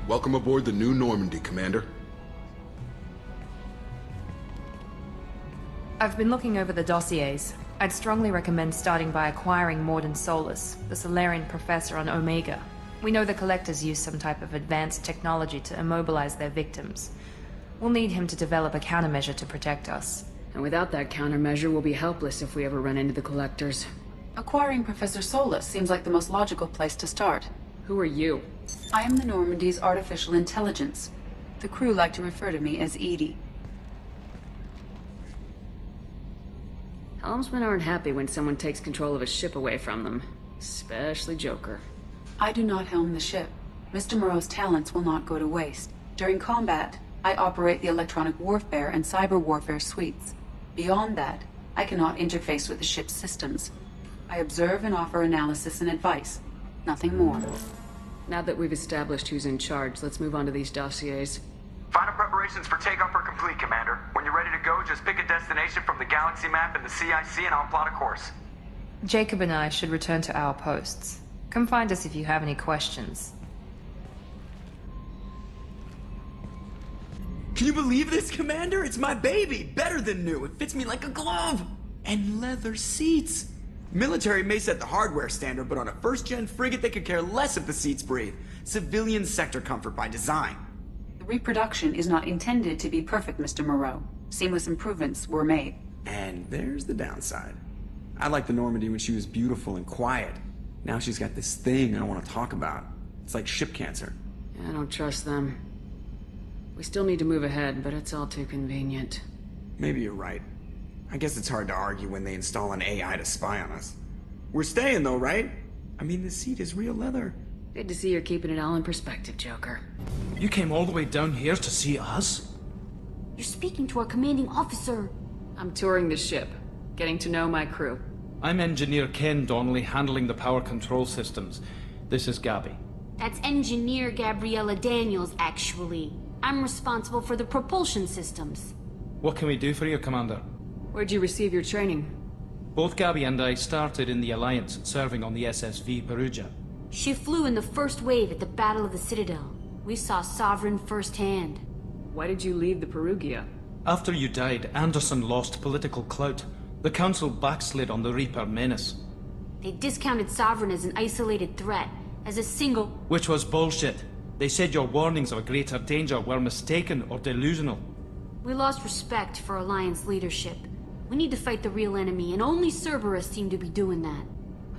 Welcome aboard the New Normandy, Commander. I've been looking over the dossiers. I'd strongly recommend starting by acquiring Morden Solus, the Solarian professor on Omega. We know the Collectors use some type of advanced technology to immobilize their victims. We'll need him to develop a countermeasure to protect us. And without that countermeasure, we'll be helpless if we ever run into the Collectors. Acquiring Professor Solus seems like the most logical place to start. Who are you? I am the Normandy's artificial intelligence. The crew like to refer to me as Edie. Helmsmen aren't happy when someone takes control of a ship away from them. Especially Joker. I do not helm the ship. Mr. Moreau's talents will not go to waste. During combat, I operate the electronic warfare and cyber warfare suites. Beyond that, I cannot interface with the ship's systems. I observe and offer analysis and advice. Nothing more. Now that we've established who's in charge, let's move on to these dossiers. Final preparations for takeoff are complete, Commander. When you're ready to go, just pick a destination from the galaxy map in the CIC and I'll plot a course. Jacob and I should return to our posts. Come find us if you have any questions. Can you believe this, Commander? It's my baby! Better than new. It fits me like a glove! And leather seats! Military may set the hardware standard, but on a first-gen frigate they could care less if the seats breathe. Civilian sector comfort by design. The reproduction is not intended to be perfect, Mr. Moreau. Seamless improvements were made. And there's the downside. I liked the Normandy when she was beautiful and quiet. Now she's got this thing I don't want to talk about. It's like ship cancer. I don't trust them. We still need to move ahead, but it's all too convenient. Maybe you're right. I guess it's hard to argue when they install an AI to spy on us. We're staying though, right? I mean, the seat is real leather. Good to see you're keeping it all in perspective, Joker. You came all the way down here to see us? You're speaking to our commanding officer. I'm touring the ship, getting to know my crew. I'm Engineer Ken Donnelly, handling the power control systems. This is Gabby. That's Engineer Gabriella Daniels, actually. I'm responsible for the propulsion systems. What can we do for you, Commander? Where'd you receive your training? Both Gabby and I started in the Alliance, serving on the SSV Perugia. She flew in the first wave at the Battle of the Citadel. We saw Sovereign firsthand. Why did you leave the Perugia? After you died, Anderson lost political clout. The Council backslid on the Reaper menace. They discounted Sovereign as an isolated threat, as a single... Which was bullshit. They said your warnings of a greater danger were mistaken or delusional. We lost respect for Alliance leadership. We need to fight the real enemy, and only Cerberus seemed to be doing that.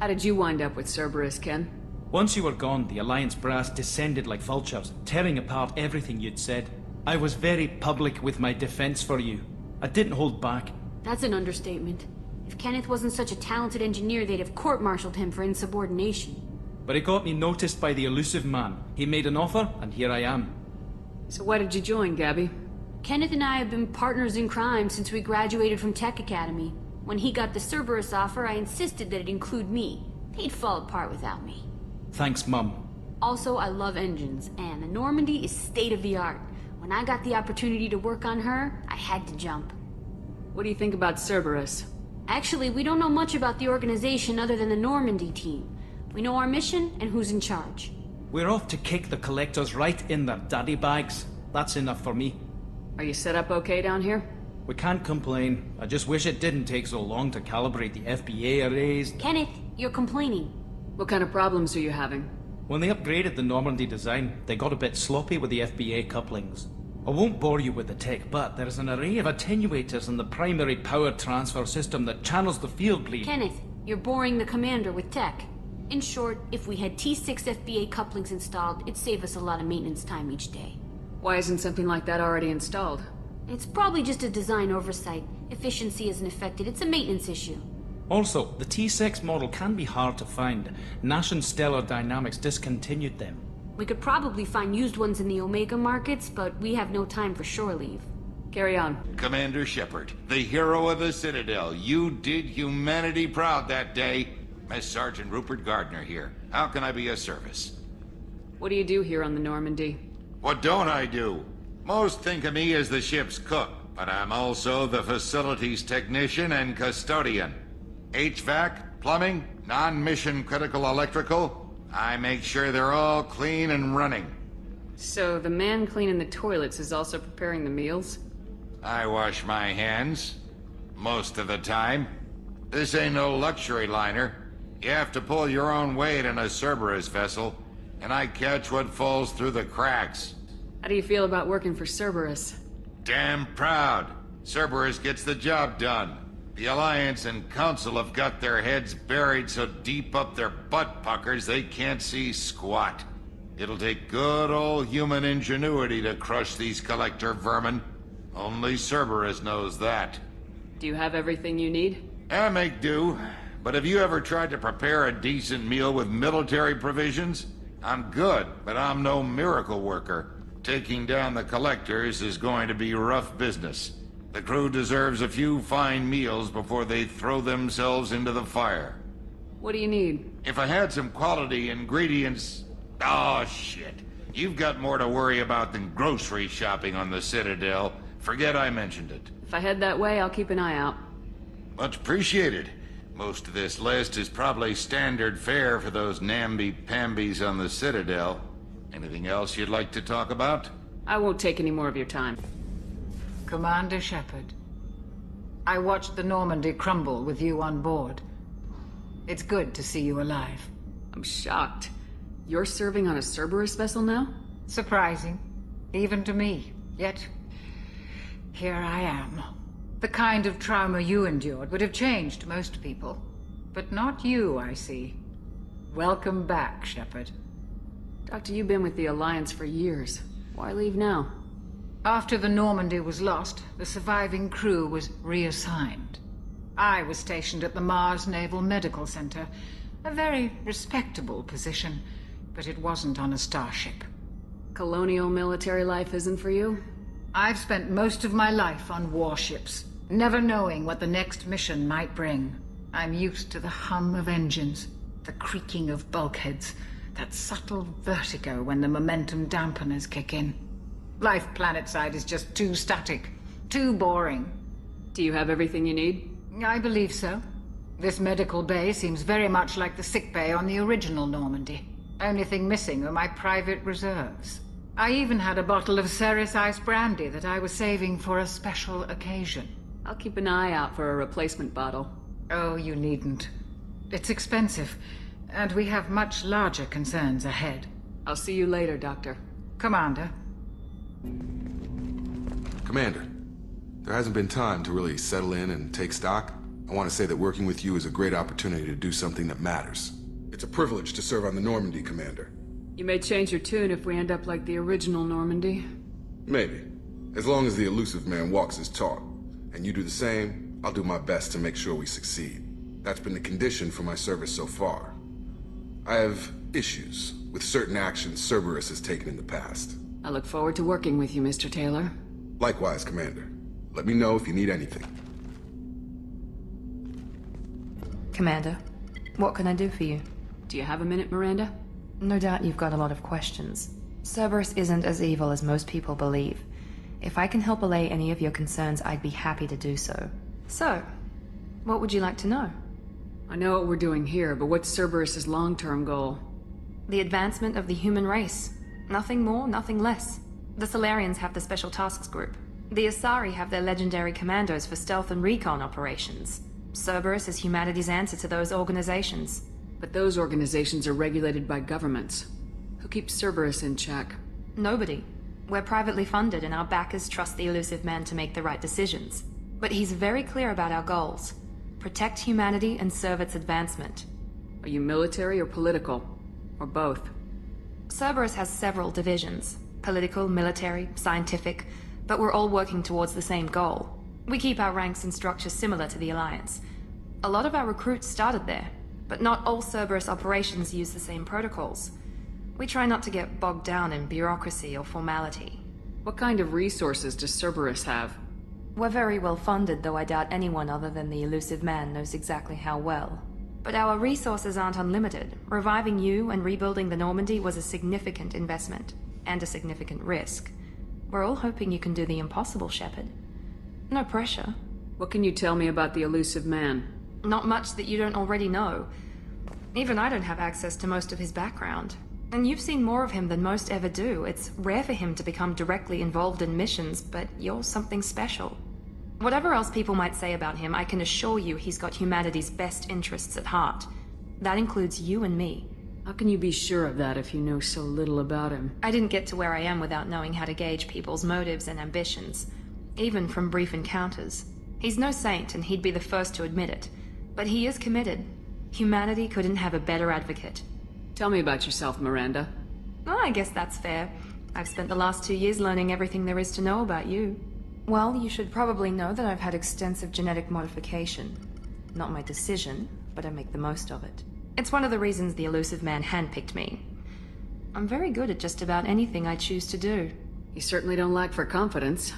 How did you wind up with Cerberus, Ken? Once you were gone, the Alliance brass descended like vultures, tearing apart everything you'd said. I was very public with my defense for you. I didn't hold back. That's an understatement. If Kenneth wasn't such a talented engineer, they'd have court-martialed him for insubordination. But it got me noticed by the elusive man. He made an offer, and here I am. So why did you join, Gabby? Kenneth and I have been partners in crime since we graduated from Tech Academy. When he got the Cerberus offer, I insisted that it include me. They'd fall apart without me. Thanks, Mum. Also, I love engines, and the Normandy is state-of-the-art. When I got the opportunity to work on her, I had to jump. What do you think about Cerberus? Actually, we don't know much about the organization other than the Normandy team. We know our mission and who's in charge. We're off to kick the Collectors right in their daddy bags. That's enough for me. Are you set up okay down here? We can't complain. I just wish it didn't take so long to calibrate the FBA arrays. Kenneth, you're complaining. What kind of problems are you having? When they upgraded the Normandy design, they got a bit sloppy with the FBA couplings. I won't bore you with the tech, but there is an array of attenuators in the primary power transfer system that channels the field bleed. Kenneth, you're boring the commander with tech. In short, if we had T6 FBA couplings installed, it'd save us a lot of maintenance time each day. Why isn't something like that already installed? It's probably just a design oversight. Efficiency isn't affected, it's a maintenance issue. Also, the T6 model can be hard to find. Nash and Stellar Dynamics discontinued them. We could probably find used ones in the Omega markets, but we have no time for shore leave. Carry on. Commander Shepard, the hero of the Citadel. You did humanity proud that day. Miss Sergeant Rupert Gardner here. How can I be of service? What do you do here on the Normandy? What don't I do? Most think of me as the ship's cook, but I'm also the facilities technician and custodian. HVAC, plumbing, non-mission critical electrical. I make sure they're all clean and running. So the man cleaning the toilets is also preparing the meals? I wash my hands. Most of the time. This ain't no luxury liner. You have to pull your own weight in a Cerberus vessel, and I catch what falls through the cracks. How do you feel about working for Cerberus? Damn proud. Cerberus gets the job done. The Alliance and Council have got their heads buried so deep up their butt puckers they can't see squat. It'll take good old human ingenuity to crush these collector vermin. Only Cerberus knows that. Do you have everything you need? I make do. But have you ever tried to prepare a decent meal with military provisions? I'm good, but I'm no miracle worker. Taking down the collectors is going to be rough business. The crew deserves a few fine meals before they throw themselves into the fire. What do you need? If I had some quality ingredients... Oh, shit. You've got more to worry about than grocery shopping on the Citadel. Forget I mentioned it. If I head that way, I'll keep an eye out. Much appreciated. Most of this list is probably standard fare for those namby-pambies on the Citadel. Anything else you'd like to talk about? I won't take any more of your time. Commander Shepard, I watched the Normandy crumble with you on board. It's good to see you alive. I'm shocked. You're serving on a Cerberus vessel now? Surprising, even to me. Yet, here I am. The kind of trauma you endured would have changed most people. But not you, I see. Welcome back, Shepard. Doctor, you've been with the Alliance for years. Why leave now? After the Normandy was lost, the surviving crew was reassigned. I was stationed at the Mars Naval Medical Center, a very respectable position, but it wasn't on a starship. Colonial military life isn't for you? I've spent most of my life on warships, never knowing what the next mission might bring. I'm used to the hum of engines, the creaking of bulkheads, that subtle vertigo when the momentum dampeners kick in. Life planetside is just too static, too boring. Do you have everything you need? I believe so. This medical bay seems very much like the sick bay on the original Normandy. Only thing missing are my private reserves. I even had a bottle of Ceres Ice brandy that I was saving for a special occasion. I'll keep an eye out for a replacement bottle. Oh, you needn't. It's expensive, and we have much larger concerns ahead. I'll see you later, Doctor. Commander. Commander, there hasn't been time to really settle in and take stock. I want to say that working with you is a great opportunity to do something that matters. It's a privilege to serve on the Normandy, Commander. You may change your tune if we end up like the original Normandy. Maybe. As long as the elusive man walks his talk, and you do the same, I'll do my best to make sure we succeed. That's been the condition for my service so far. I have issues with certain actions Cerberus has taken in the past. I look forward to working with you, Mr. Taylor. Likewise, Commander. Let me know if you need anything. Commander, what can I do for you? Do you have a minute, Miranda? No doubt you've got a lot of questions. Cerberus isn't as evil as most people believe. If I can help allay any of your concerns, I'd be happy to do so. So, what would you like to know? I know what we're doing here, but what's Cerberus's long-term goal? The advancement of the human race. Nothing more, nothing less. The Solarians have the Special Tasks Group. The Asari have their legendary commandos for stealth and recon operations. Cerberus is humanity's answer to those organizations. But those organizations are regulated by governments. Who keeps Cerberus in check? Nobody. We're privately funded and our backers trust the elusive man to make the right decisions. But he's very clear about our goals. Protect humanity and serve its advancement. Are you military or political? Or both? Cerberus has several divisions. Political, military, scientific, but we're all working towards the same goal. We keep our ranks and structure similar to the Alliance. A lot of our recruits started there, but not all Cerberus operations use the same protocols. We try not to get bogged down in bureaucracy or formality. What kind of resources does Cerberus have? We're very well funded, though I doubt anyone other than the elusive man knows exactly how well. But our resources aren't unlimited. Reviving you and rebuilding the Normandy was a significant investment, and a significant risk. We're all hoping you can do the impossible, Shepard. No pressure. What can you tell me about the elusive man? Not much that you don't already know. Even I don't have access to most of his background. And you've seen more of him than most ever do. It's rare for him to become directly involved in missions, but you're something special. Whatever else people might say about him, I can assure you he's got humanity's best interests at heart. That includes you and me. How can you be sure of that if you know so little about him? I didn't get to where I am without knowing how to gauge people's motives and ambitions, even from brief encounters. He's no saint, and he'd be the first to admit it. But he is committed. Humanity couldn't have a better advocate. Tell me about yourself, Miranda. Oh, I guess that's fair. I've spent the last 2 years learning everything there is to know about you. Well, you should probably know that I've had extensive genetic modification. Not my decision, but I make the most of it. It's one of the reasons the Elusive Man handpicked me. I'm very good at just about anything I choose to do. You certainly don't lack for confidence.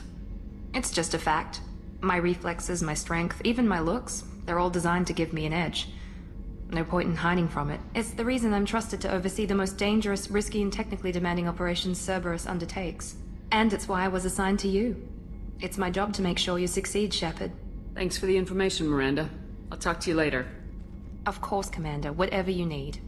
It's just a fact. My reflexes, my strength, even my looks, they're all designed to give me an edge. No point in hiding from it. It's the reason I'm trusted to oversee the most dangerous, risky, and technically demanding operations Cerberus undertakes. And it's why I was assigned to you. It's my job to make sure you succeed, Shepard. Thanks for the information, Miranda. I'll talk to you later. Of course, Commander. Whatever you need.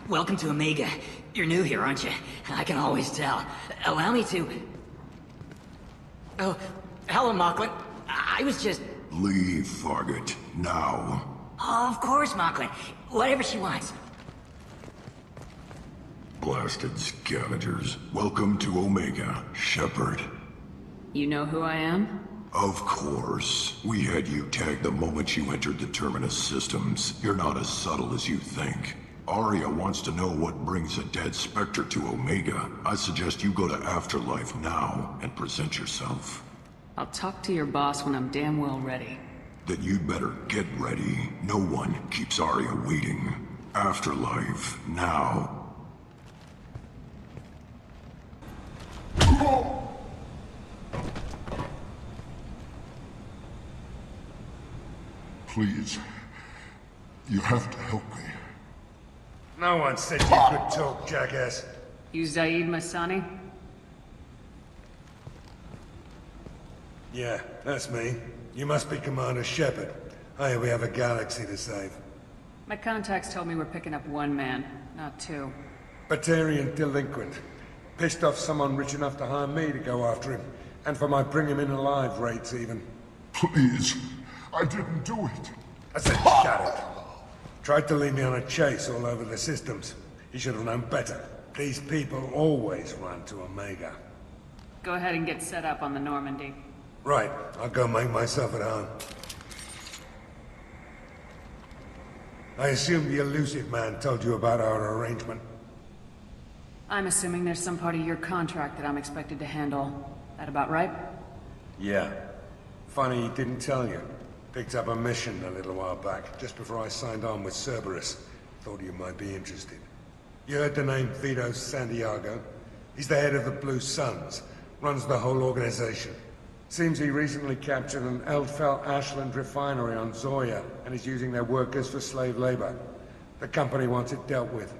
Welcome to Omega. You're new here, aren't you? I can always tell. Allow me to... Oh, hello, Mocklin. I was just... Leave, Fargate. Now. Oh, of course, Mocklin. Whatever she wants. Blasted scavengers. Welcome to Omega, Shepard. You know who I am? Of course. We had you tagged the moment you entered the Terminus systems. You're not as subtle as you think. Aria wants to know what brings a dead Spectre to Omega. I suggest you go to Afterlife now and present yourself. I'll talk to your boss when I'm damn well ready. Then you'd better get ready. No one keeps Aria waiting. Afterlife now. Please. You have to help me. No one said you could talk, jackass. You Zaid Masani? Yeah, that's me. You must be Commander Shepard. Hey, we have a galaxy to save. My contacts told me we're picking up one man, not two. Batarian delinquent. Pissed off someone rich enough to hire me to go after him. And for my bring him in alive rates, even. Please. I didn't do it. I said shut it. Tried to lead me on a chase all over the systems. He should have known better. These people always run to Omega. Go ahead and get set up on the Normandy. Right, I'll go make myself at home. I assume the Elusive Man told you about our arrangement. I'm assuming there's some part of your contract that I'm expected to handle. That about right? Yeah. Funny he didn't tell you. Picked up a mission a little while back, just before I signed on with Cerberus. Thought you might be interested. You heard the name Vito Santiago? He's the head of the Blue Suns, runs the whole organization. Seems he recently captured an Eldfell Ashland refinery on Zoya, and is using their workers for slave labor. The company wants it dealt with.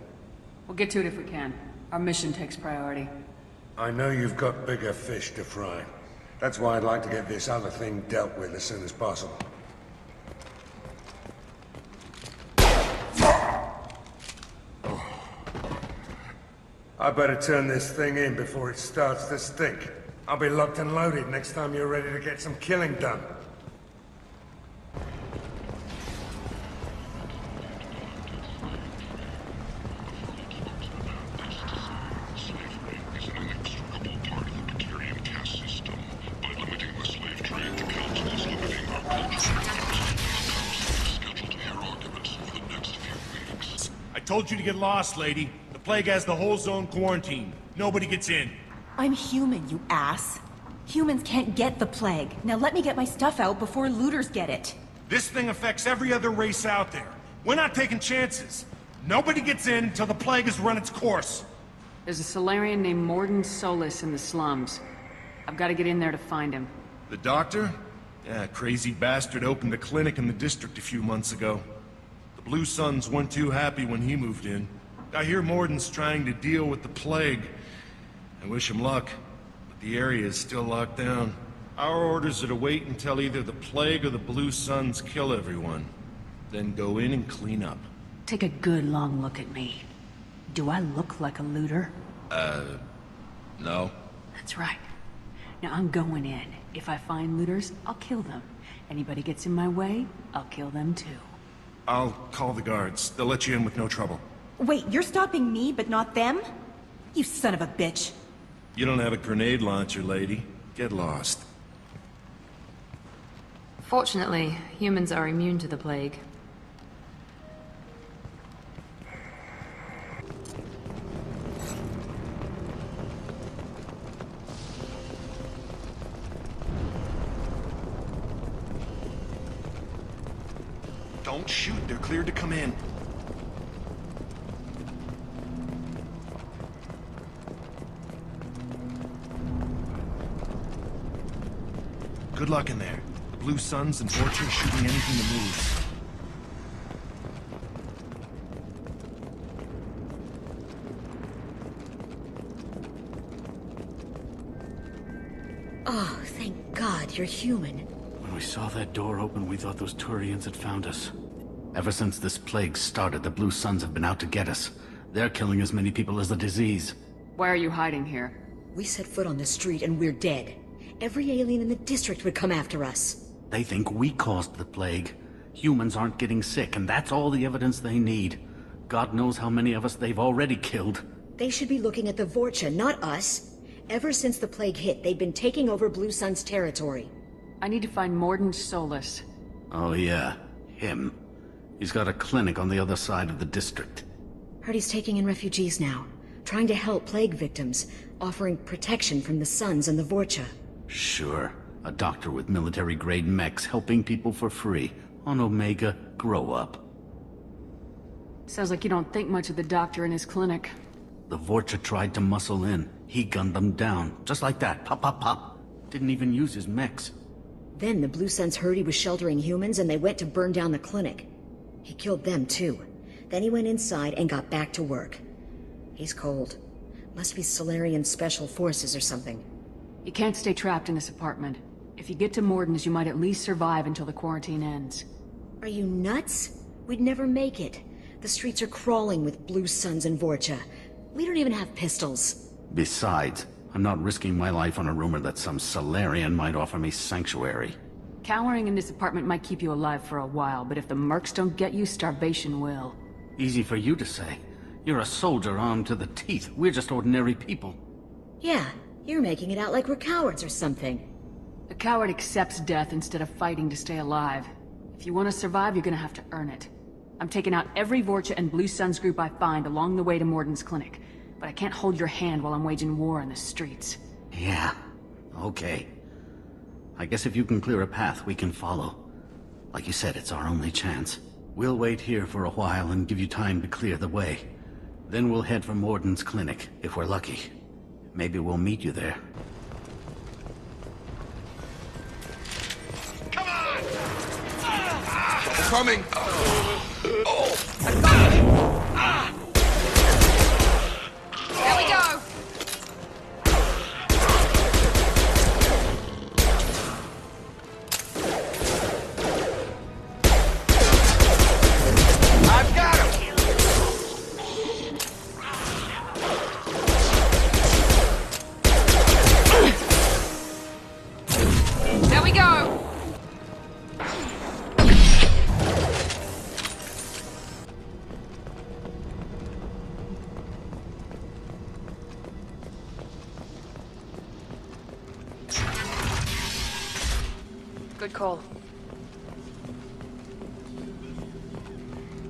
We'll get to it if we can. Our mission takes priority. I know you've got bigger fish to fry. That's why I'd like to get this other thing dealt with as soon as possible. I better turn this thing in before it starts to stink. I'll be locked and loaded next time you're ready to get some killing done. I told you to get lost, lady. The plague has the whole zone quarantined. Nobody gets in. I'm human, you ass. Humans can't get the plague. Now let me get my stuff out before looters get it. This thing affects every other race out there. We're not taking chances. Nobody gets in until the plague has run its course. There's a Solarian named Mordin Solus in the slums. I've got to get in there to find him. The doctor? Yeah, crazy bastard opened a clinic in the district a few months ago. The Blue Suns weren't too happy when he moved in. I hear Mordin's trying to deal with the plague. I wish him luck, but the area is still locked down. Our orders are to wait until either the plague or the Blue Suns kill everyone. Then go in and clean up. Take a good long look at me. Do I look like a looter? No. That's right. Now I'm going in. If I find looters, I'll kill them. Anybody gets in my way, I'll kill them too. I'll call the guards. They'll let you in with no trouble. Wait, you're stopping me, but not them? You son of a bitch. You don't have a grenade launcher, lady. Get lost. Fortunately, humans are immune to the plague. Don't shoot. They're cleared to come in. Good luck in there. The Blue Suns and Vorcha are shooting anything to move. Oh, thank God you're human. When we saw that door open, we thought those Turians had found us. Ever since this plague started, the Blue Suns have been out to get us. They're killing as many people as the disease. Why are you hiding here? We set foot on the street and we're dead. Every alien in the district would come after us. They think we caused the plague. Humans aren't getting sick, and that's all the evidence they need. God knows how many of us they've already killed. They should be looking at the Vorcha, not us. Ever since the plague hit, they've been taking over Blue Sun's territory. I need to find Mordin Solus. Oh yeah, him. He's got a clinic on the other side of the district. Heard he's taking in refugees now, trying to help plague victims, offering protection from the Suns and the Vorcha. Sure. A doctor with military-grade mechs helping people for free. On Omega, grow up. Sounds like you don't think much of the doctor in his clinic. The Vorcha tried to muscle in. He gunned them down. Just like that. Pop, pop, pop. Didn't even use his mechs. Then the Blue Suns heard he was sheltering humans and they went to burn down the clinic. He killed them too. Then he went inside and got back to work. He's cold. Must be Solarian Special Forces or something. You can't stay trapped in this apartment. If you get to Mordin's, you might at least survive until the quarantine ends. Are you nuts? We'd never make it. The streets are crawling with Blue Suns and Vorcha. We don't even have pistols. Besides, I'm not risking my life on a rumor that some Solarian might offer me sanctuary. Cowering in this apartment might keep you alive for a while, but if the mercs don't get you, starvation will. Easy for you to say. You're a soldier armed to the teeth. We're just ordinary people. Yeah, you're making it out like we're cowards or something. A coward accepts death instead of fighting to stay alive. If you want to survive, you're gonna have to earn it. I'm taking out every Vorcha and Blue Suns group I find along the way to Mordin's clinic, but I can't hold your hand while I'm waging war in the streets. Yeah, okay. I guess if you can clear a path, we can follow. Like you said, it's our only chance. We'll wait here for a while and give you time to clear the way. Then we'll head for Mordin's clinic, if we're lucky. Maybe we'll meet you there. Coming! There we go! I've got him! There we go! Good call.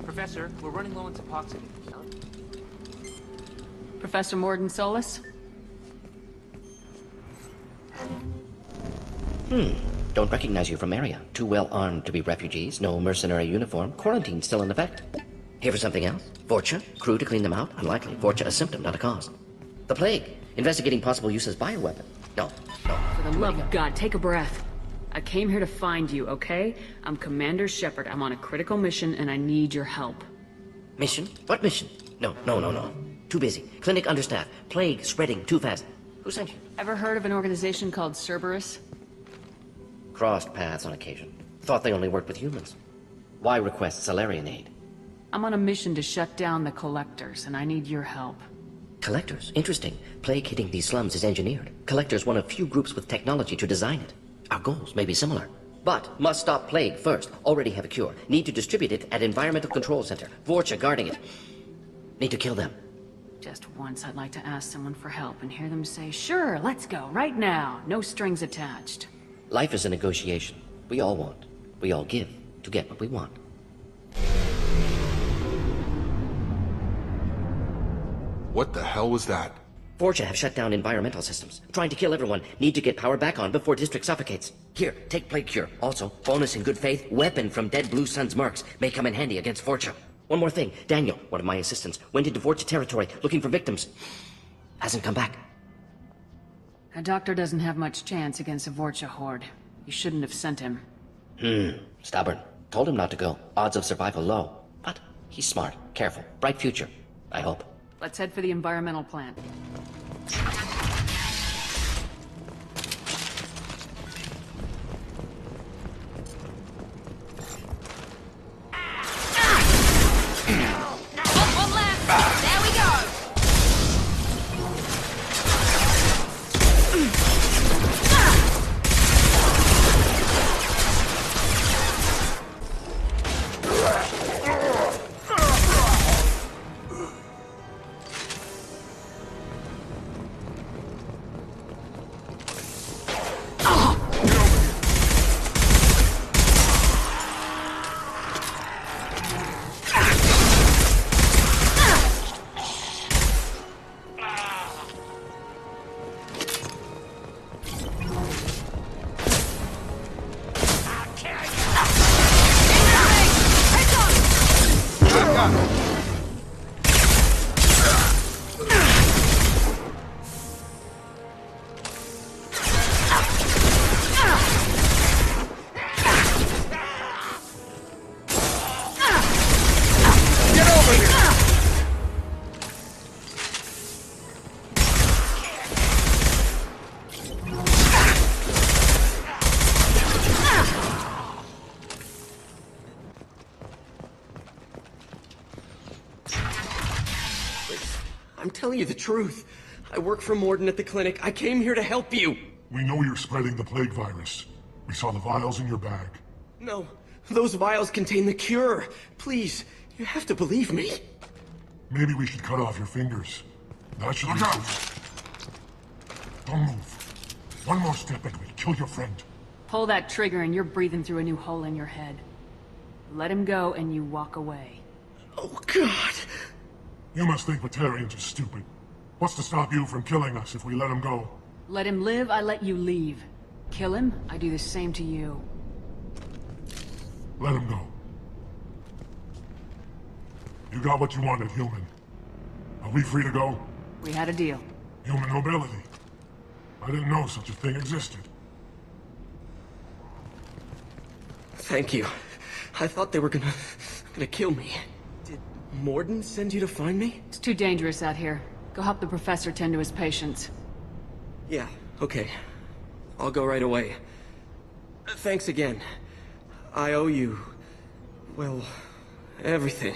Professor, we're running low on epoxy. Professor Mordin Solus? Don't recognize you from area. Too well armed to be refugees, no mercenary uniform, quarantine still in effect. Here for something else? Vorcha? Crew to clean them out? Unlikely. Vorcha a symptom, not a cause. The plague. Investigating possible use as bioweapon. No. For the love of God, take a breath. I came here to find you, okay? I'm Commander Shepard. I'm on a critical mission, and I need your help. Mission? What mission? No. Too busy. Clinic understaffed. Plague spreading too fast. Who sent you? Ever heard of an organization called Cerberus? Crossed paths on occasion. Thought they only worked with humans. Why request Salarian aid? I'm on a mission to shut down the Collectors, and I need your help. Collectors? Interesting. Plague hitting these slums is engineered. Collectors one of few groups with technology to design it. Our goals may be similar. But must stop plague first. Already have a cure. Need to distribute it at Environmental Control Center. Vorcha guarding it. Need to kill them. Just once I'd like to ask someone for help and hear them say, sure, let's go, right now. No strings attached. Life is a negotiation. We all want. We all give to get what we want. What the hell was that? Vorcha have shut down environmental systems. Trying to kill everyone. Need to get power back on before District suffocates. Here, take Plague Cure. Also, bonus in good faith, weapon from dead Blue Sun's mercs. May come in handy against Vorcha. One more thing. Daniel, one of my assistants, went into Vorcha territory looking for victims. Hasn't come back. A doctor doesn't have much chance against a Vorcha horde. You shouldn't have sent him. Stubborn. Told him not to go. Odds of survival low. But he's smart, careful, bright future. I hope. Let's head for the environmental plant. One left. There we go. I'm telling you the truth. I work for Mordin at the clinic. I came here to help you. We know you're spreading the plague virus. We saw the vials in your bag. No, those vials contain the cure. Please, you have to believe me. Maybe we should cut off your fingers. That should Look out! Don't move. One more step and we'll kill your friend. Pull that trigger and you're breathing through a new hole in your head. Let him go and you walk away. Oh, God. You must think Batarians are stupid. What's to stop you from killing us if we let him go? Let him live, I let you leave. Kill him, I do the same to you. Let him go. You got what you wanted, human. Are we free to go? We had a deal. Human mobility. I didn't know such a thing existed. Thank you. I thought they were gonna kill me. Did Mordin send you to find me? It's too dangerous out here. Go help the professor tend to his patients. Yeah, okay. I'll go right away. Thanks again. I owe you, well, everything.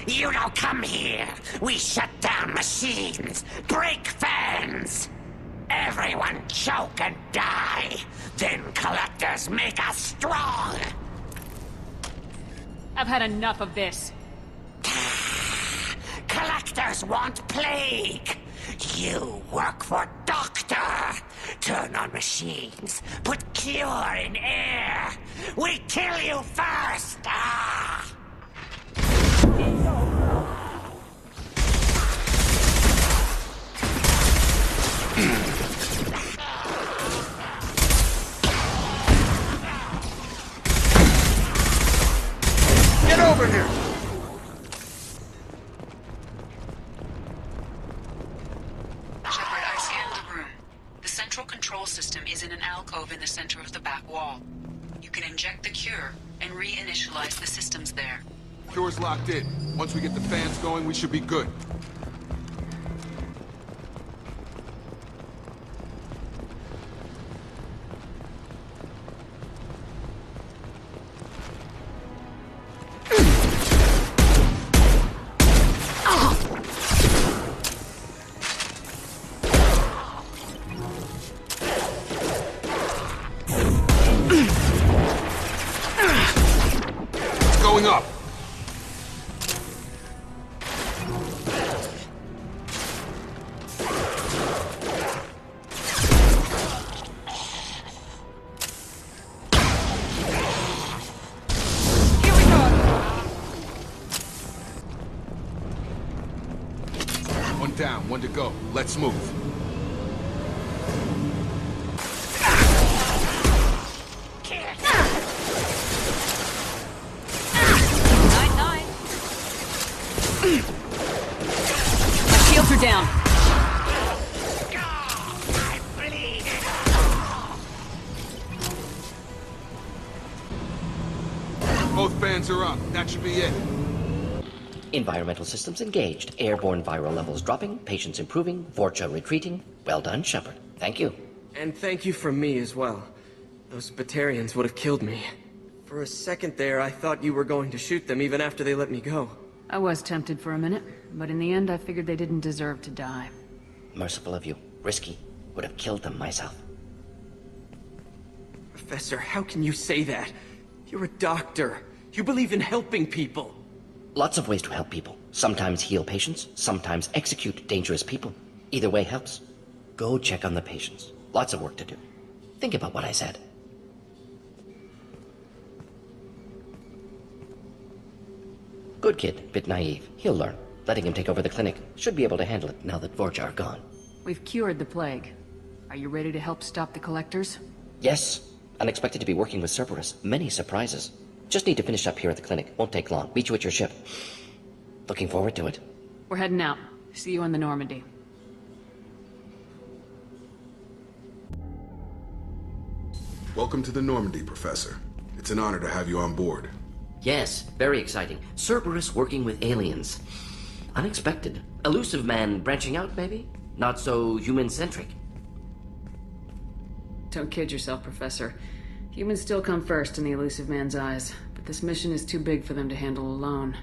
You don't come here. We shut down machines, break fans. Everyone choke and die. Then collectors make us strong. I've had enough of this. Collectors want plague. You work for Doctor. turn on machines. Put cure in air. We kill you first! Ah! Get over here! Shepard, I scanned the room. The central control system is in an alcove in the center of the back wall. You can inject the cure and reinitialize the systems there. Cure's locked in. Once we get the fans going, we should be good. Going up. One down, one to go. Let's move. Shields are down. Both fans are up. That should be it. Environmental systems engaged. Airborne viral levels dropping. Patients improving. Vorcha retreating. Well done, Shepard. Thank you. And thank you from me as well. Those Batarians would have killed me. For a second there, I thought you were going to shoot them even after they let me go. I was tempted for a minute, but in the end I figured they didn't deserve to die. Merciful of you. Risky. Would have killed them myself. Professor, how can you say that? You're a doctor. You believe in helping people. Lots of ways to help people. Sometimes heal patients, sometimes execute dangerous people. Either way helps. Go check on the patients. Lots of work to do. Think about what I said. Good kid, bit naive. He'll learn. Letting him take over the clinic. Should be able to handle it now that Vorcha are gone. We've cured the plague. Are you ready to help stop the Collectors? Yes. Unexpected to be working with Cerberus. Many surprises. Just need to finish up here at the clinic. Won't take long. Meet you at your ship. Looking forward to it. We're heading out. See you on the Normandy. Welcome to the Normandy, Professor. It's an honor to have you on board. Yes, very exciting. Cerberus working with aliens. Unexpected. Elusive man branching out, maybe? Not so human-centric. Don't kid yourself, Professor. Humans still come first in the Elusive Man's eyes, but this mission is too big for them to handle alone.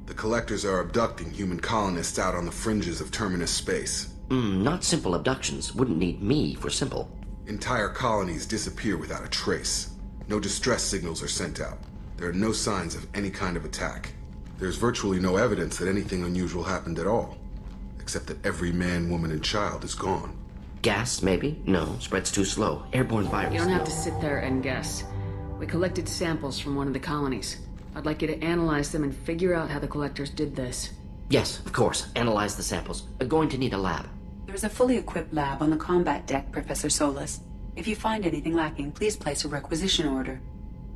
The Collectors are abducting human colonists out on the fringes of Terminus space. Not simple abductions. Wouldn't need me for simple. Entire colonies disappear without a trace. No distress signals are sent out. There are no signs of any kind of attack. There's virtually no evidence that anything unusual happened at all. Except that every man, woman, and child is gone. Gas, maybe? No, spreads too slow. Airborne virus. You don't have to sit there and guess. We collected samples from one of the colonies. I'd like you to analyze them and figure out how the Collectors did this. Yes, of course. Analyze the samples. Going to need a lab. There's a fully equipped lab on the combat deck, Professor Solis. If you find anything lacking, please place a requisition order.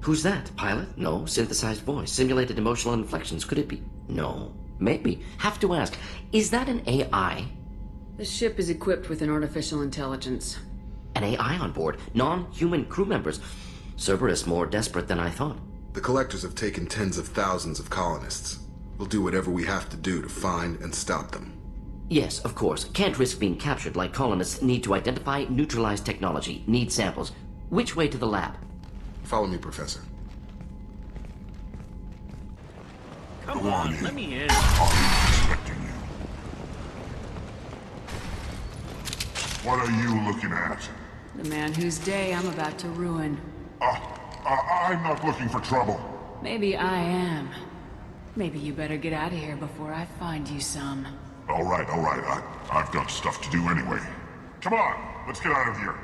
Who's that? Pilot? No. Synthesized voice. Simulated emotional inflections. Could it be? No. Maybe. Have to ask. Is that an AI? The ship is equipped with an artificial intelligence. An AI on board? Non-human crew members? Cerberus more desperate than I thought. The Collectors have taken tens of thousands of colonists. We'll do whatever we have to do to find and stop them. Yes, of course. Can't risk being captured like colonists. Need to identify, neutralize technology. Need samples. Which way to the lab? Follow me, Professor. Come on, let me in. What are you looking at? The man whose day I'm about to ruin. I'm not looking for trouble. Maybe I am. Maybe you better get out of here before I find you some. All right. I've got stuff to do anyway. Come on, let's get out of here.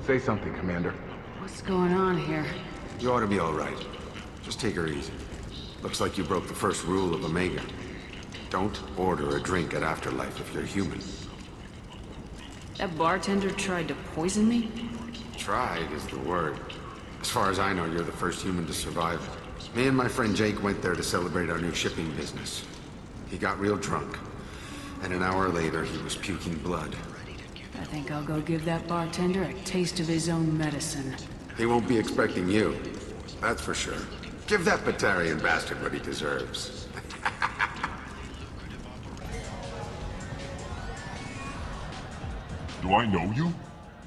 Say something, Commander. What's going on here? You ought to be all right. Just take her easy. Looks like you broke the first rule of Omega. Don't order a drink at Afterlife if you're human. That bartender tried to poison me? Tried is the word. As far as I know, you're the first human to survive it. Me and my friend Jake went there to celebrate our new shipping business. He got real drunk, and an hour later he was puking blood. I think I'll go give that bartender a taste of his own medicine. He won't be expecting you, that's for sure. Give that Batarian bastard what he deserves. Do I know you?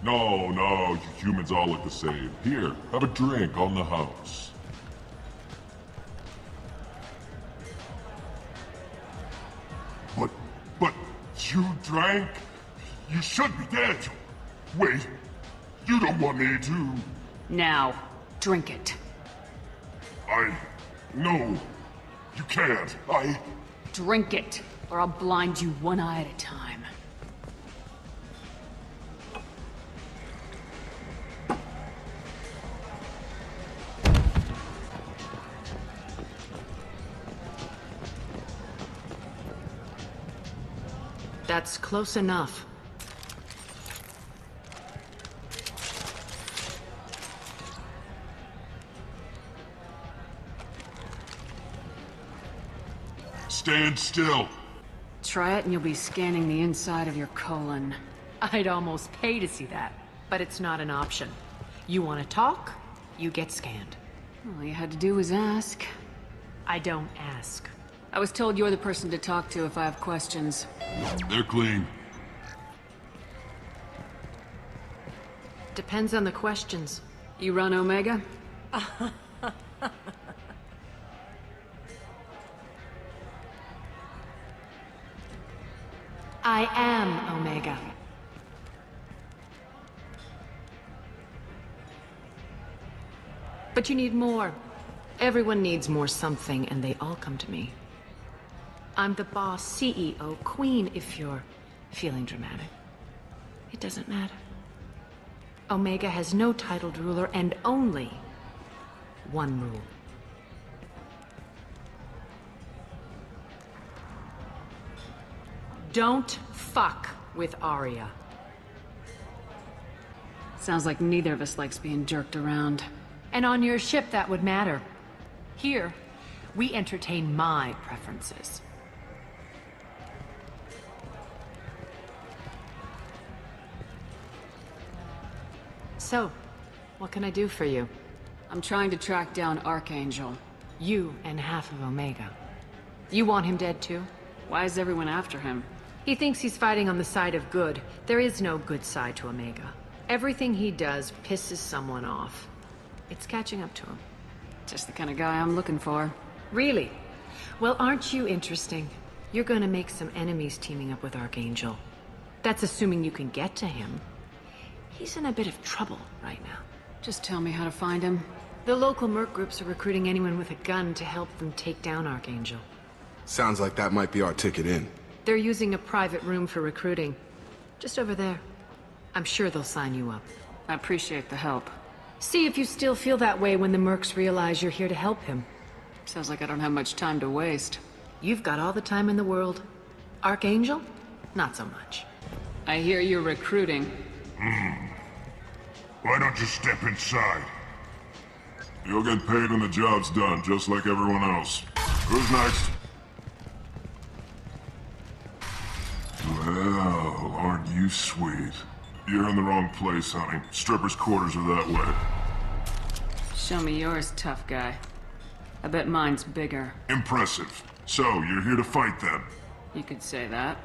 No, you humans all look the same. Here, have a drink on the house. But you drank? You should be dead. Wait, you don't want me to... Now, drink it. No, you can't. Drink it, or I'll blind you one eye at a time. That's close enough. Stand still. Try it and you'll be scanning the inside of your colon. I'd almost pay to see that, but it's not an option. You want to talk, you get scanned. All you had to do was ask. I don't ask. I was told you're the person to talk to if I have questions. They're clean. Depends on the questions. You run Omega? I am Omega. But you need more. Everyone needs more something, and they all come to me. I'm the boss, CEO, queen, if you're feeling dramatic. It doesn't matter. Omega has no titled ruler and only one rule. Don't fuck with Aria. Sounds like neither of us likes being jerked around. And on your ship, that would matter. Here, we entertain my preferences. So, what can I do for you? I'm trying to track down Archangel. You and half of Omega. You want him dead too? Why is everyone after him? He thinks he's fighting on the side of good. There is no good side to Omega. Everything he does pisses someone off. It's catching up to him. Just the kind of guy I'm looking for. Really? Well, aren't you interesting? You're gonna make some enemies teaming up with Archangel. That's assuming you can get to him. He's in a bit of trouble right now. Just tell me how to find him. The local merc groups are recruiting anyone with a gun to help them take down Archangel. Sounds like that might be our ticket in. They're using a private room for recruiting. Just over there. I'm sure they'll sign you up. I appreciate the help. See if you still feel that way when the mercs realize you're here to help him. Sounds like I don't have much time to waste. You've got all the time in the world. Archangel? Not so much. I hear you're recruiting. Why don't you step inside? You'll get paid when the job's done, just like everyone else. Who's next? Well, aren't you sweet? You're in the wrong place, honey. Strippers' quarters are that way. Show me yours, tough guy. I bet mine's bigger. Impressive. So, you're here to fight then? You could say that.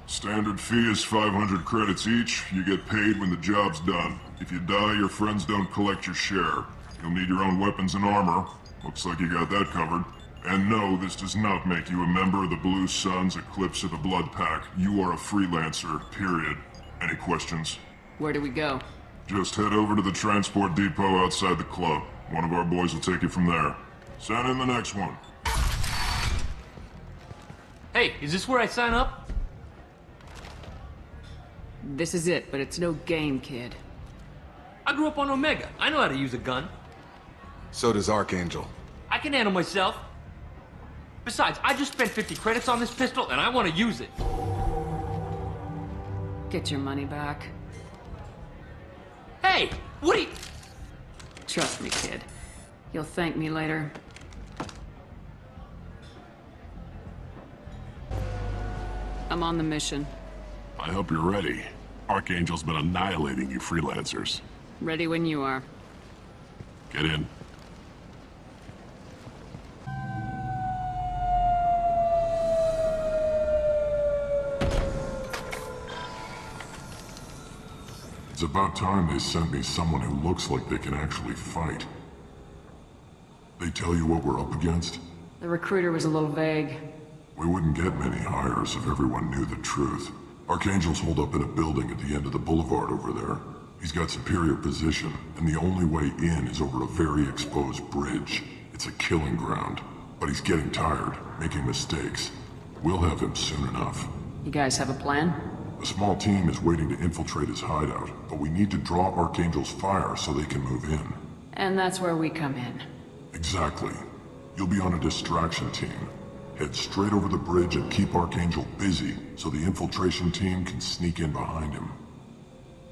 Standard fee is 500 credits each. You get paid when the job's done. If you die, your friends don't collect your share. You'll need your own weapons and armor. Looks like you got that covered. And no, this does not make you a member of the Blue Suns, Eclipse, or the Blood Pack. You are a freelancer, period. Any questions? Where do we go? Just head over to the transport depot outside the club. One of our boys will take you from there. Send in the next one. Hey, is this where I sign up? This is it, but it's no game, kid. I grew up on Omega. I know how to use a gun. So does Archangel. I can handle myself. Besides, I just spent 50 credits on this pistol, and I want to use it. Get your money back. Hey, what are you... Trust me, kid. You'll thank me later. I'm on the mission. I hope you're ready. Archangel's been annihilating you freelancers. Ready when you are. Get in. It's about time they sent me someone who looks like they can actually fight. They tell you what we're up against? The recruiter was a little vague. We wouldn't get many hires if everyone knew the truth. Archangel's holed up in a building at the end of the boulevard over there. He's got superior position, and the only way in is over a very exposed bridge. It's a killing ground. But he's getting tired, making mistakes. We'll have him soon enough. You guys have a plan? A small team is waiting to infiltrate his hideout, but we need to draw Archangel's fire so they can move in. And that's where we come in. Exactly. You'll be on a distraction team. Head straight over the bridge and keep Archangel busy so the infiltration team can sneak in behind him.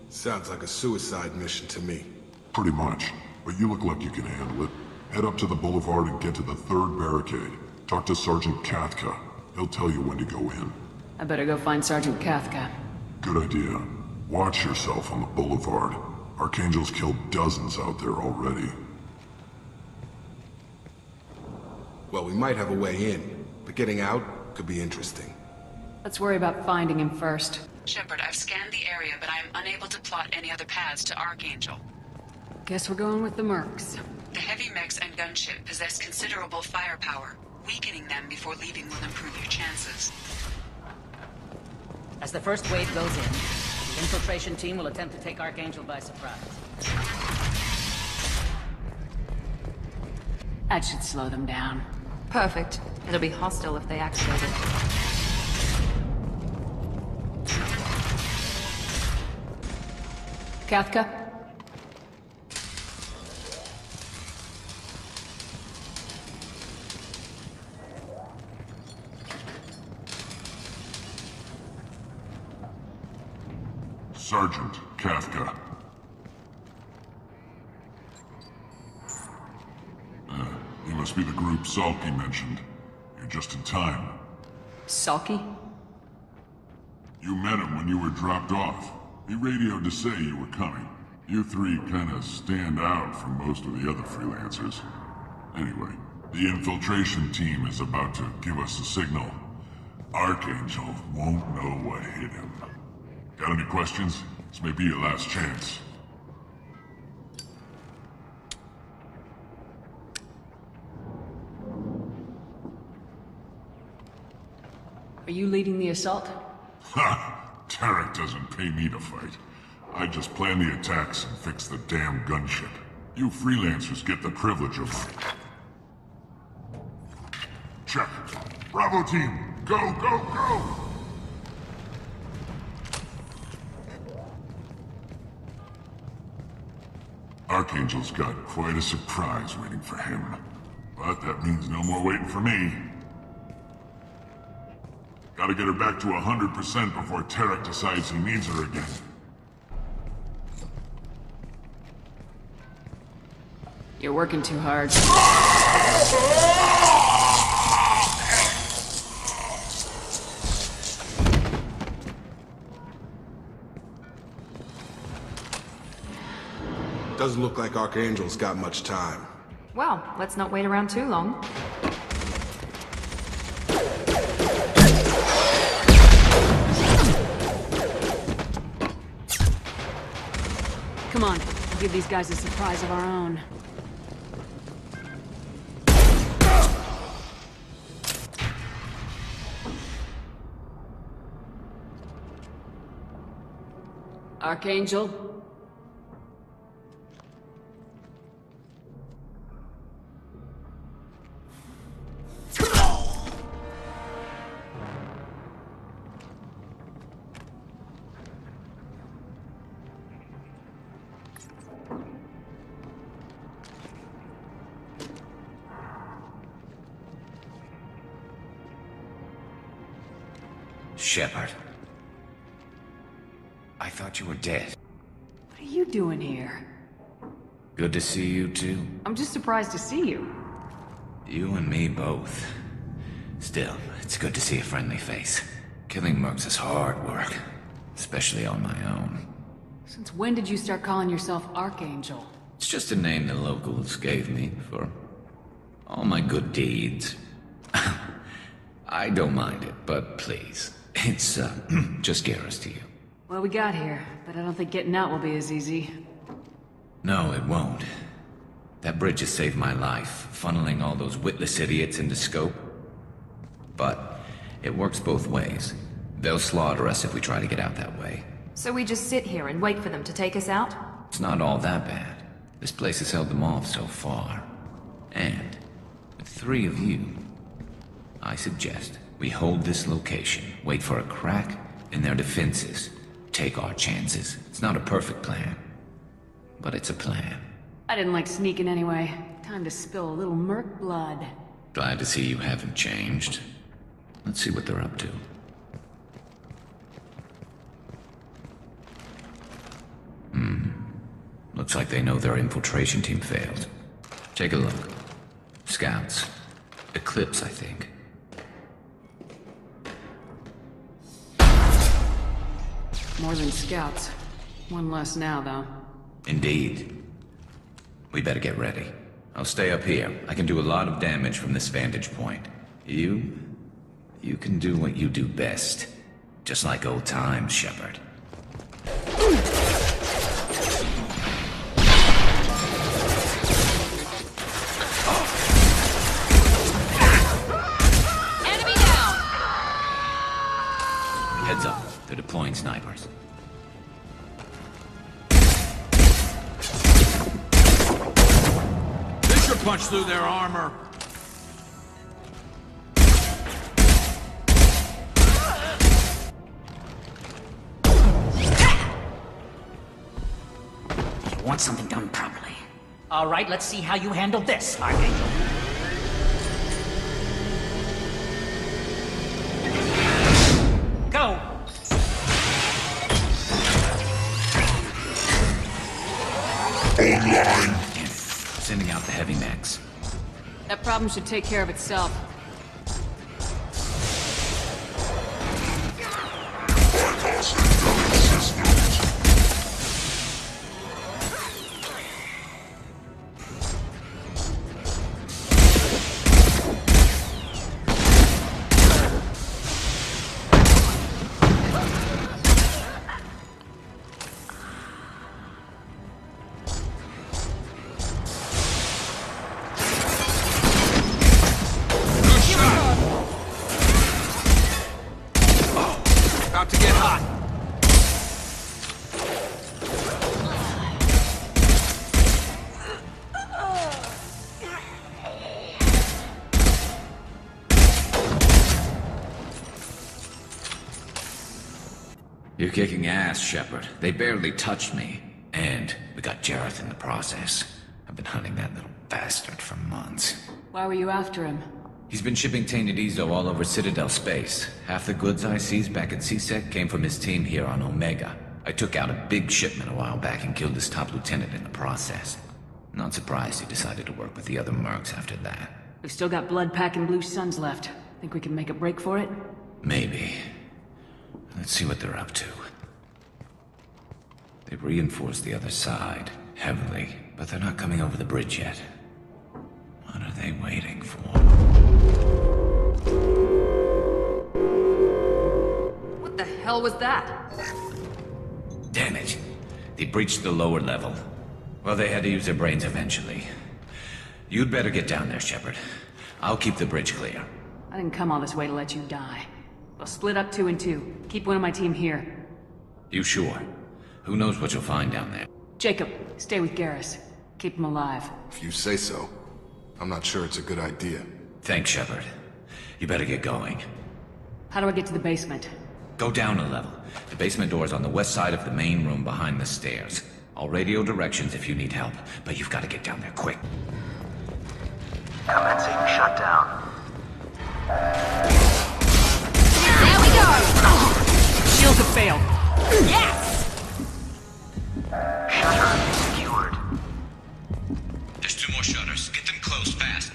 Sounds like a suicide mission to me. Pretty much, but you look like you can handle it. Head up to the boulevard and get to the third barricade. Talk to Sergeant Kathka. He'll tell you when to go in. I better go find Sergeant Kathka. Good idea. Watch yourself on the boulevard. Archangel's killed dozens out there already. Well, we might have a way in, but getting out could be interesting. Let's worry about finding him first. Shepard, I've scanned the area, but I am unable to plot any other paths to Archangel. Guess we're going with the mercs. The heavy mechs and gunship possess considerable firepower. Weakening them before leaving will improve your chances. As the first wave goes in, the infiltration team will attempt to take Archangel by surprise. That should slow them down. Perfect. It'll be hostile if they activate it. Kathka? Sergeant Kathka. You must be the group Salky mentioned. You're just in time. Salky? You met him when you were dropped off. He radioed to say you were coming. You three kinda stand out from most of the other freelancers. Anyway, the infiltration team is about to give us a signal. Archangel won't know what hit him. Got any questions? This may be your last chance. Are you leading the assault? Ha! Tarek doesn't pay me to fight. I just plan the attacks and fix the damn gunship. You freelancers get the privilege of mine. Check. Bravo team! Go, go, go! Archangel's got quite a surprise waiting for him. But that means no more waiting for me. Gotta get her back to 100% before Tarek decides he needs her again. You're working too hard. Doesn't look like Archangel's got much time. Well, let's not wait around too long. Come on, we'll give these guys a surprise of our own. Archangel? Shepard. I thought you were dead. What are you doing here? Good to see you too. I'm just surprised to see you. You and me both. Still, it's good to see a friendly face. Killing mercs is hard work, especially on my own. Since when did you start calling yourself Archangel? It's just a name the locals gave me for all my good deeds. I don't mind it, but please, it's just Garrus to you. What we got here, but I don't think getting out will be as easy. No, it won't. That bridge has saved my life, funneling all those witless idiots into scope. But it works both ways. They'll slaughter us if we try to get out that way. So we just sit here and wait for them to take us out? It's not all that bad. This place has held them off so far. And with 3 of you, I suggest we hold this location, wait for a crack in their defenses, take our chances. It's not a perfect plan, but it's a plan. I didn't like sneaking anyway. Time to spill a little merc blood. Glad to see you haven't changed. Let's see what they're up to. Looks like they know their infiltration team failed. Take a look. Scouts. Eclipse, I think. More than scouts. One less now, though. Indeed. We better get ready. I'll stay up here. I can do a lot of damage from this vantage point. You can do what you do best. Just like old times, Shepard. Enemy down! Heads up. They're deploying snipers. This should punch through their armor. You want something done properly. All right, let's see how you handle this, Archangel. Go! Online. Sending out the heavy mechs. That problem should take care of itself. About to get hot. You're kicking ass, Shepard. They barely touched me. And we got Jareth in the process. I've been hunting that little bastard for months. Why were you after him? He's been shipping tainted Ezo all over Citadel space. Half the goods I seized back at C-Sec came from his team here on Omega. I took out a big shipment a while back and killed his top lieutenant in the process. Not surprised he decided to work with the other mercs after that. We've still got blood packing Blue Suns left. Think we can make a break for it? Maybe. Let's see what they're up to. They've reinforced the other side, heavily, but they're not coming over the bridge yet. What are they waiting for? What the hell was that? Damn it. They breached the lower level. Well, they had to use their brains eventually. You'd better get down there, Shepard. I'll keep the bridge clear. I didn't come all this way to let you die. We'll split up 2 and 2. Keep one of my team here. You sure? Who knows what you'll find down there? Jacob, stay with Garrus. Keep him alive. If you say so. I'm not sure it's a good idea. Thanks, Shepard. You better get going. How do I get to the basement? Go down a level. The basement door's on the west side of the main room behind the stairs. I'll radio directions if you need help, but you've got to get down there quick. Commencing shutdown. There we go! have failed. Yes! Shutter secured. There's 2 more shutters. Get them closed fast.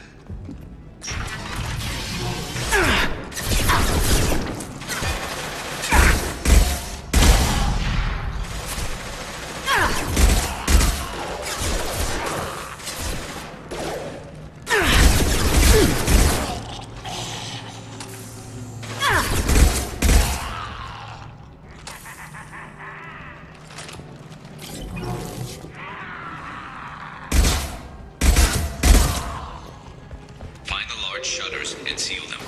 Find the large shutters and seal them.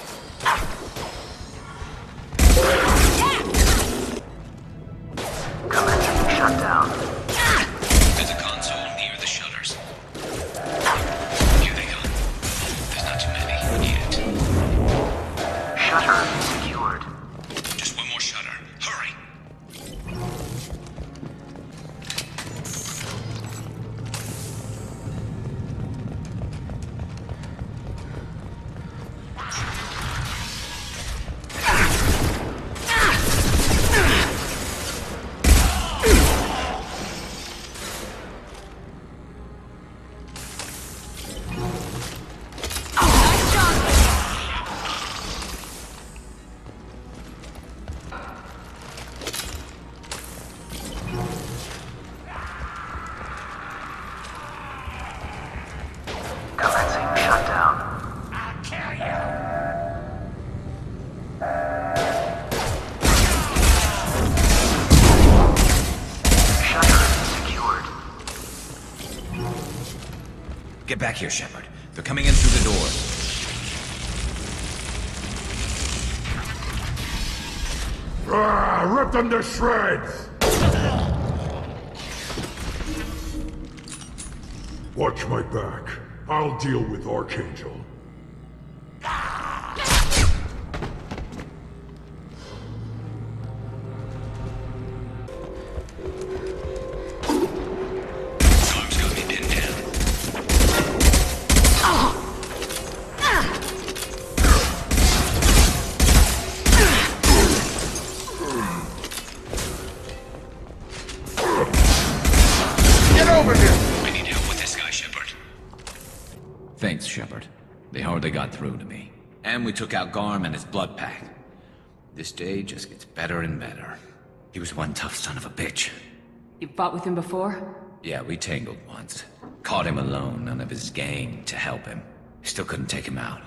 Commencing shutdown. There's a console near the shutters. Here they come. There's not too many yet. Shutter secured. Just 1 more shutter. Hurry! Commencing shutdown. I'll kill you. Shutter secured. Get back here, Shepard. They're coming in through the door. Rip them to shreds! Watch my back. I'll deal with Archangel. Arm's got me pinned down. Get over here! I need help with this guy, Shepard. Thanks, Shepard. They hardly got through to me. And we took out Garm and his blood pack. This day just gets better and better. He was one tough son of a bitch. You fought with him before? Yeah, we tangled once. Caught him alone, none of his gang to help him. Still couldn't take him out.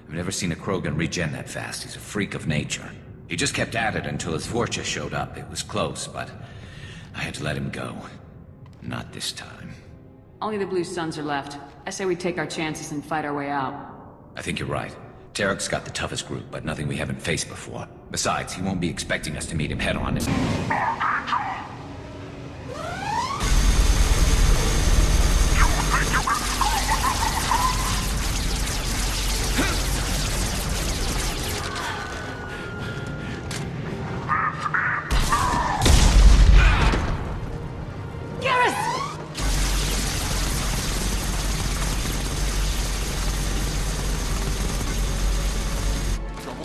I've never seen a Krogan regen that fast. He's a freak of nature. He just kept at it until his Vorcha showed up. It was close, but I had to let him go. Not this time. Only the Blue Suns are left. I say we take our chances and fight our way out. I think you're right. Tarek's got the toughest group, but nothing we haven't faced before. Besides, he won't be expecting us to meet him head-on.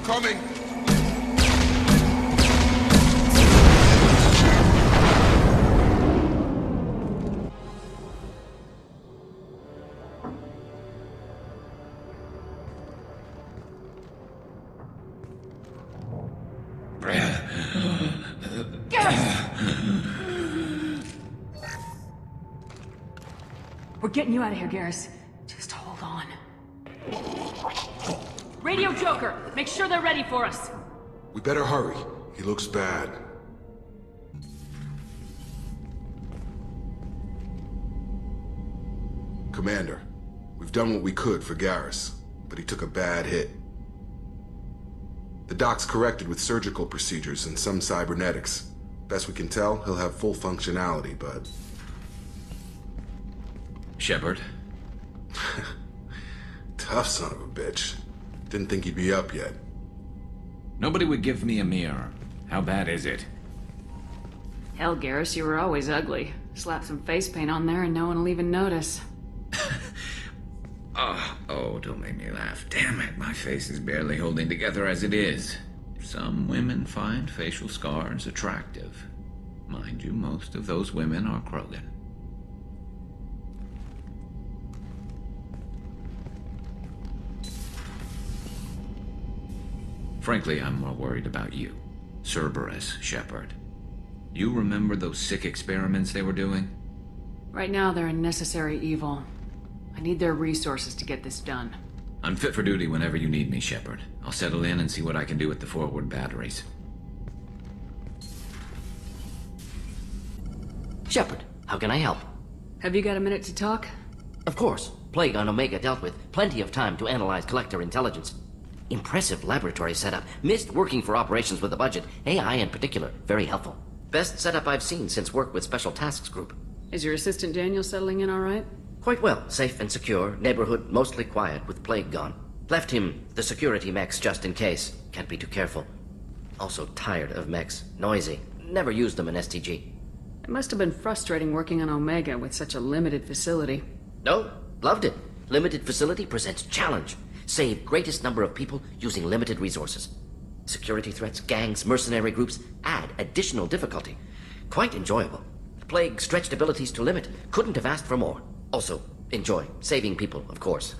Coming! We're getting you out of here, Garrus. Just hold on. Radio Joker, make sure they're ready for us. We better hurry. He looks bad. Commander, we've done what we could for Garrus, but he took a bad hit. The doc's corrected with surgical procedures and some cybernetics. Best we can tell, he'll have full functionality, but... Shepard? Tough son of a bitch. Didn't think he'd be up yet. Nobody would give me a mirror. How bad is it? Hell, Garrus, you were always ugly. Slap some face paint on there and no one will even notice. Oh, don't make me laugh. Damn it, my face is barely holding together as it is. Some women find facial scars attractive. Mind you, most of those women are Krogan. Frankly, I'm more worried about you. Cerberus, Shepard. You remember those sick experiments they were doing? Right now, they're a necessary evil. I need their resources to get this done. I'm fit for duty whenever you need me, Shepard. I'll settle in and see what I can do with the forward batteries. Shepard, how can I help? Have you got a minute to talk? Of course. Plague on Omega dealt with. Plenty of time to analyze Collector intelligence. Impressive laboratory setup. Missed working for operations with a budget. AI in particular. Very helpful. Best setup I've seen since work with Special Tasks Group. Is your assistant Daniel settling in all right? Quite well. Safe and secure. Neighborhood mostly quiet with Plague gone. Left him the security mechs just in case. Can't be too careful. Also tired of mechs. Noisy. Never used them in STG. It must have been frustrating working on Omega with such a limited facility. No, loved it. Limited facility presents challenge. Save greatest number of people using limited resources. Security threats, gangs, mercenary groups add additional difficulty. Quite enjoyable. Plague stretched abilities to limit. Couldn't have asked for more. Also, enjoy. Saving people, of course.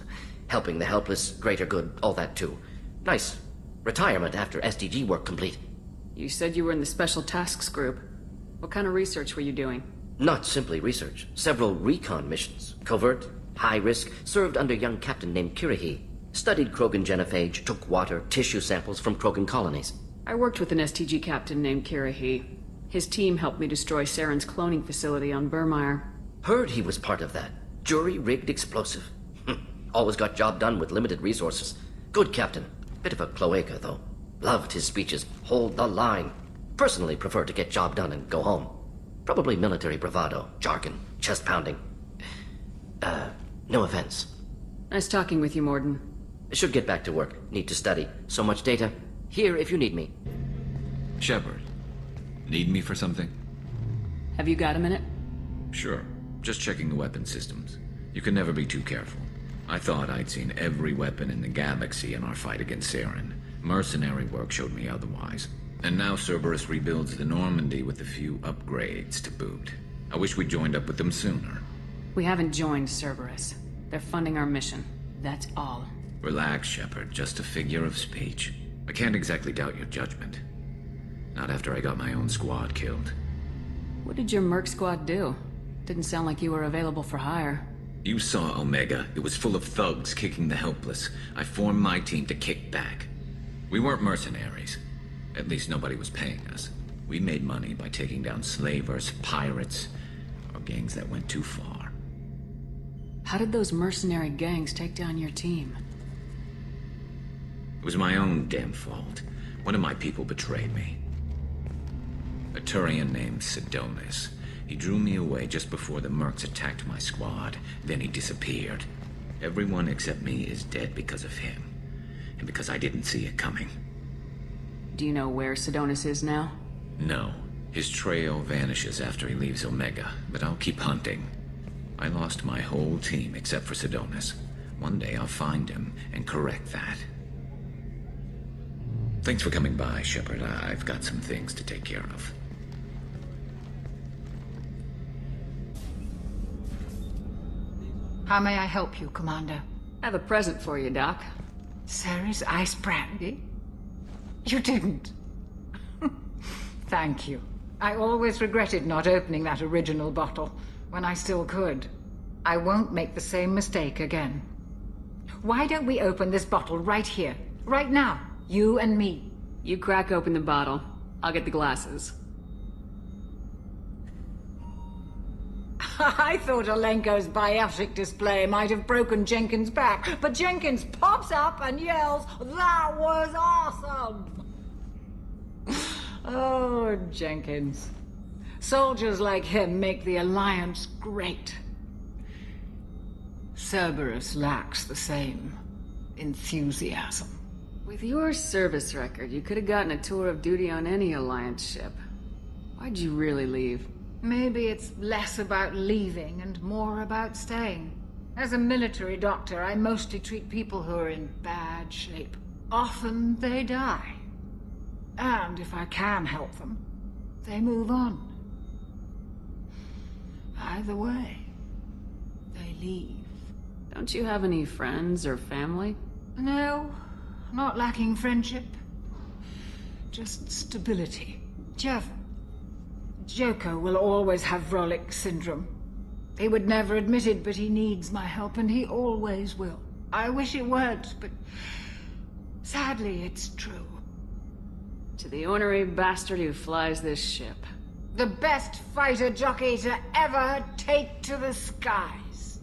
Helping the helpless, greater good, all that too. Nice. Retirement after SDG work complete. You said you were in the Special Tasks Group. What kind of research were you doing? Not simply research. Several recon missions. Covert, high risk, served under a young captain named Kirihi. Studied Krogan genophage, took water, tissue samples from Krogan colonies. I worked with an STG captain named Kirihi. His team helped me destroy Saren's cloning facility on Burmire. Heard he was part of that. Jury-rigged explosive. Always got job done with limited resources. Good captain. Bit of a cloaca, though. Loved his speeches. Hold the line. Personally prefer to get job done and go home. Probably military bravado, jargon, chest pounding. No offense. Nice talking with you, Mordin. Should get back to work. Need to study. So much data. Here if you need me. Shepard, need me for something? Have you got a minute? Sure. Just checking the weapon systems. You can never be too careful. I thought I'd seen every weapon in the galaxy in our fight against Saren. Mercenary work showed me otherwise. And now Cerberus rebuilds the Normandy with a few upgrades to boot. I wish we'd joined up with them sooner. We haven't joined Cerberus. They're funding our mission. That's all. Relax, Shepard. Just a figure of speech. I can't exactly doubt your judgment. Not after I got my own squad killed. What did your merc squad do? Didn't sound like you were available for hire. You saw Omega. It was full of thugs kicking the helpless. I formed my team to kick back. We weren't mercenaries. At least nobody was paying us. We made money by taking down slavers, pirates, or gangs that went too far. How did those mercenary gangs take down your team? It was my own damn fault. One of my people betrayed me. A Turian named Sidonis. He drew me away just before the mercs attacked my squad. Then he disappeared. Everyone except me is dead because of him. And because I didn't see it coming. Do you know where Sidonis is now? No. His trail vanishes after he leaves Omega, but I'll keep hunting. I lost my whole team except for Sidonis. One day I'll find him and correct that. Thanks for coming by, Shepard. I've got some things to take care of. How may I help you, Commander? I have a present for you, Doc. Ceres ice brandy? You didn't. Thank you. I always regretted not opening that original bottle when I still could. I won't make the same mistake again. Why don't we open this bottle right here, right now? You and me. You crack open the bottle. I'll get the glasses. I thought Alenko's biotic display might have broken Jenkins' back, but Jenkins pops up and yells, "That was awesome!" Oh, Jenkins. Soldiers like him make the Alliance great. Cerberus lacks the same enthusiasm. With your service record, you could have gotten a tour of duty on any Alliance ship. Why'd you really leave? Maybe it's less about leaving and more about staying. As a military doctor, I mostly treat people who are in bad shape. Often they die. And if I can help them, they move on. Either way, they leave. Don't you have any friends or family? No, not lacking friendship. Just stability. Jeff, Joker will always have Vrolic syndrome. He would never admit it, but he needs my help, and he always will. I wish it weren't, but sadly, it's true. To the ornery bastard who flies this ship. The best fighter jockey to ever take to the skies.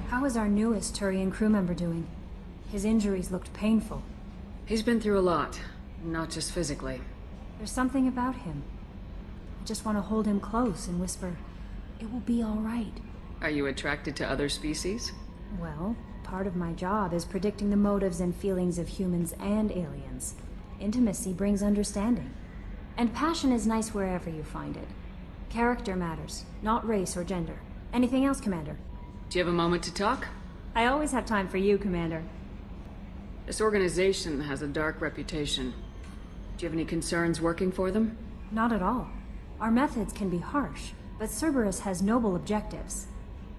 How is our newest Turian crew member doing? His injuries looked painful. He's been through a lot, not just physically. There's something about him. I just want to hold him close and whisper, "It will be all right." Are you attracted to other species? Well, part of my job is predicting the motives and feelings of humans and aliens. Intimacy brings understanding. And passion is nice wherever you find it. Character matters, not race or gender. Anything else, Commander? Do you have a moment to talk? I always have time for you, Commander. This organization has a dark reputation. Do you have any concerns working for them? Not at all. Our methods can be harsh, but Cerberus has noble objectives.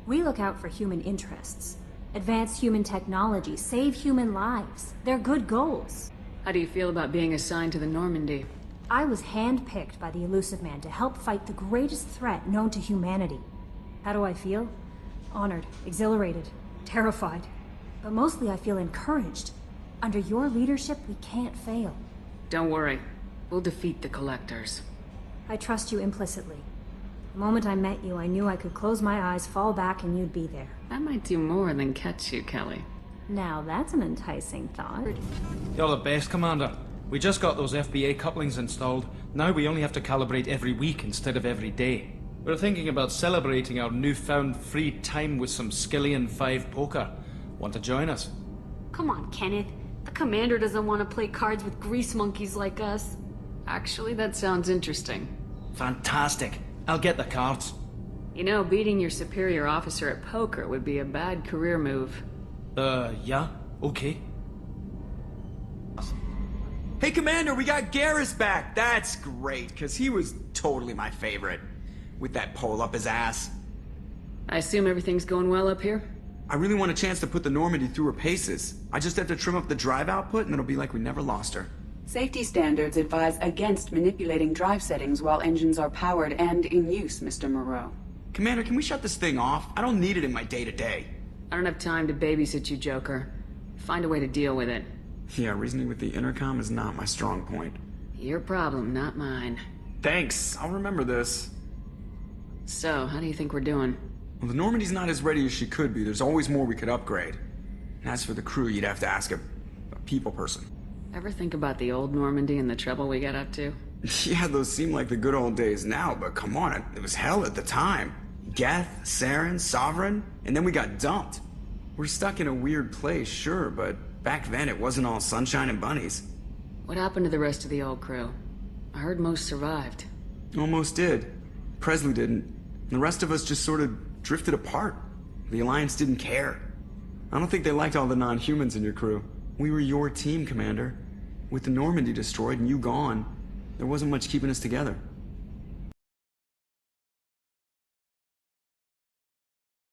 We look out for human interests. Advance human technology, save human lives. They're good goals. How do you feel about being assigned to the Normandy? I was handpicked by the Illusive Man to help fight the greatest threat known to humanity. How do I feel? Honored, exhilarated, terrified. But mostly I feel encouraged. Under your leadership, we can't fail. Don't worry. We'll defeat the Collectors. I trust you implicitly. The moment I met you, I knew I could close my eyes, fall back, and you'd be there. That might do more than catch you, Kelly. Now that's an enticing thought. You're the best, Commander. We just got those FBA couplings installed. Now we only have to calibrate every week instead of every day. We're thinking about celebrating our newfound free time with some Skillian 5 poker. Want to join us? Come on, Kenneth. The commander doesn't want to play cards with grease monkeys like us. Actually, that sounds interesting. Fantastic. I'll get the cards. You know, beating your superior officer at poker would be a bad career move. Yeah? Okay. Hey, Commander, we got Garrus back! That's great, because he was totally my favorite. With that pole up his ass. I assume everything's going well up here? I really want a chance to put the Normandy through her paces. I just have to trim up the drive output and it'll be like we never lost her. Safety standards advise against manipulating drive settings while engines are powered and in use, Mr. Moreau. Commander, can we shut this thing off? I don't need it in my day-to-day. I don't have time to babysit you, Joker. Find a way to deal with it. Yeah, reasoning with the intercom is not my strong point. Your problem, not mine. Thanks, I'll remember this. So, how do you think we're doing? Well, the Normandy's not as ready as she could be. There's always more we could upgrade. And as for the crew, you'd have to ask a people person. Ever think about the old Normandy and the trouble we got up to? Yeah, those seem like the good old days now, but come on, it was hell at the time. Geth, Saren, Sovereign, and then we got dumped. We're stuck in a weird place, sure, but back then it wasn't all sunshine and bunnies. What happened to the rest of the old crew? I heard most survived. Almost did. Presley didn't. The rest of us just sort of drifted apart. The Alliance didn't care. I don't think they liked all the non-humans in your crew. We were your team, Commander. With the Normandy destroyed and you gone, there wasn't much keeping us together.